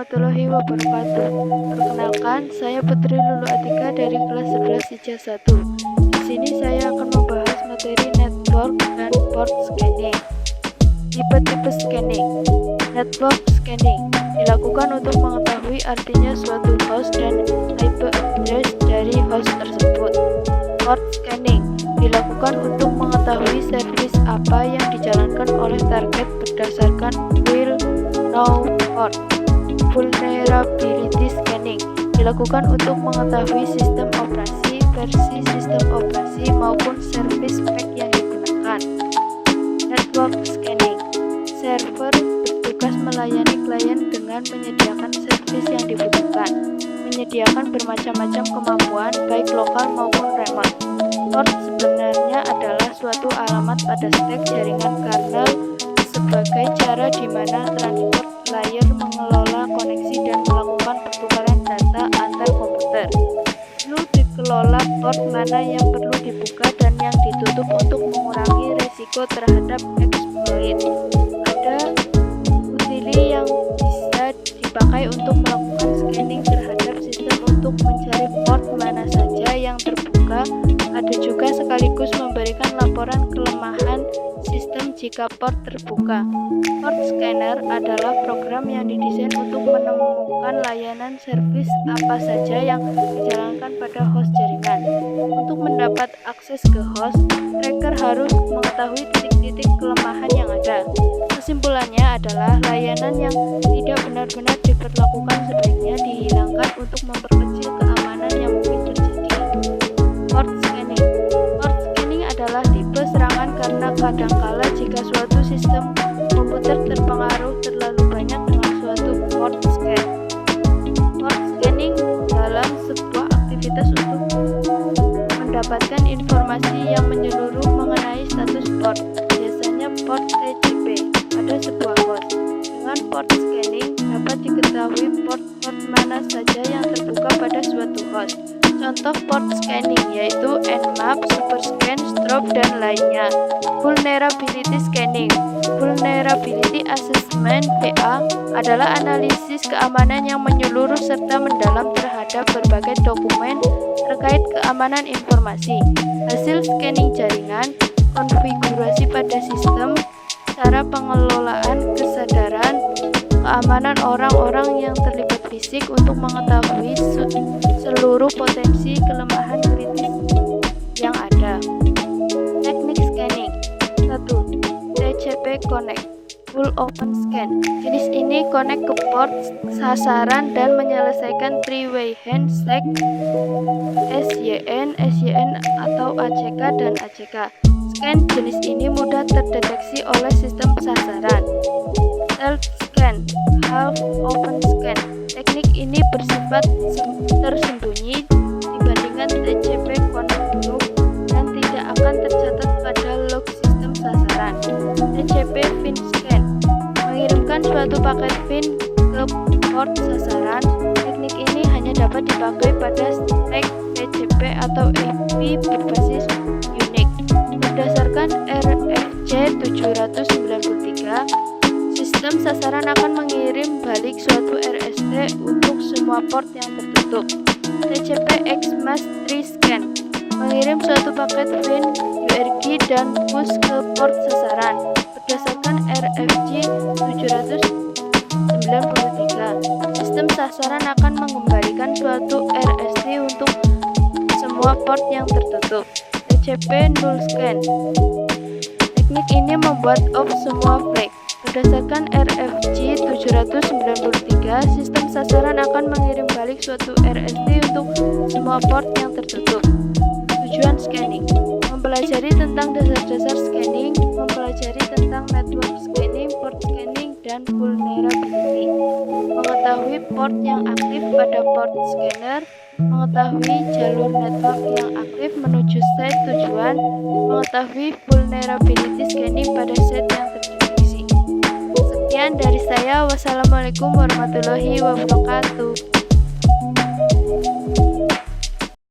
warahmatullahi wabarakatuh. Perkenalkan, saya Putri Lulu Atika dari kelas 11 IJA 1. Di sini saya akan membahas materi network dan port scanning. Tipe-tipe scanning. Network scanning dilakukan untuk mengetahui artinya suatu host dan IP address dari host tersebut. Port scanning dilakukan untuk mengetahui servis apa yang dijalankan oleh target berdasarkan well-known port. Vulnerability scanning dilakukan untuk mengetahui sistem operasi, versi sistem operasi maupun servis spek yang digunakan. Network scanning, server bertugas melayani klien dengan menyediakan servis yang dibutuhkan, menyediakan bermacam-macam kemampuan baik lokal maupun remote. Port sebenarnya adalah suatu alamat pada stek jaringan kernel sebagai cara di mana transport layer mengelola koneksi dan melakukan pertukaran data antar komputer. Perlu dikelola port mana yang perlu dibuka dan yang ditutup untuk mengurangi resiko terhadap exploit. Ada utili yang bisa dipakai untuk melakukan scanning terhadap sistem untuk mencari port mana saja yang terbuka. Ada juga sekaligus memberikan laporan kelemahan sistem jika port terbuka. Port scanner adalah program yang didesain untuk menemukan layanan servis apa saja yang dijalankan pada host jaringan. Untuk mendapat akses ke host, tracker harus mengetahui titik-titik kelemahan yang ada. Kesimpulannya adalah layanan yang tidak benar-benar diperlakukan sebaiknya dihilangkan untuk memperkecil keamanan yang mungkin terjadi. Port scanning. Port scanning adalah tipe serangan karena kadangkala jika suatu sistem komputer terpengaruh terlalu banyak dengan suatu port scan. Port scanning dalam sebuah aktivitas untuk mendapatkan informasi yang menyeluruh mengenai status port, biasanya port TCP pada sebuah host. Dengan port scanning dapat diketahui port-port mana saja yang terbuka pada suatu host. Contoh port scanning yaitu Nmap, Superscan, Strobe, dan lainnya. Vulnerability scanning. Vulnerability assessment (VA) adalah analisis keamanan yang menyeluruh serta mendalam terhadap berbagai dokumen terkait keamanan informasi. Hasil scanning jaringan, konfigurasi pada sistem, cara pengelolaan kesadaran, keamanan orang-orang yang terlibat fisik untuk mengetahui seluruh potensi kelemahan kritis yang ada. Teknik scanning. 1. TCP Connect Full Open Scan. Jenis ini connect ke port sasaran dan menyelesaikan three-way handshake SYN, SYN atau ACK dan ACK. Scan jenis ini mudah terdeteksi oleh sistem sasaran. Stealth scan, half open scan. Teknik ini bersifat tersembunyi dibandingkan TCP connect penuh dan tidak akan tercatat pada log sistem sasaran. TCP fin scan, mengirimkan suatu paket fin ke port sasaran. Teknik ini hanya dapat dipakai pada stek TCP atau IP berbasis Unix. Berdasarkan RFC 793, sistem sasaran akan mengirim balik suatu RST untuk semua port yang tertutup. TCP Xmask Tree Scan, mengirim suatu paket fin URG dan push ke port sasaran. Berdasarkan RFC 793, sistem sasaran akan mengembalikan suatu RST untuk semua port yang tertutup. TCP Null Scan, teknik ini membuat off semua flag. Berdasarkan RFC 793, sistem sasaran akan mengirim balik suatu RST untuk semua port yang tertutup. Tujuan scanning: mempelajari tentang dasar-dasar scanning, mempelajari tentang network scanning, port scanning, dan vulnerability, mengetahui port yang aktif pada port scanner, mengetahui jalur network yang aktif menuju site tujuan, mengetahui vulnerability scanning pada site yang terdeteksi. Sekian dari saya. Wassalamualaikum warahmatullahi wabarakatuh.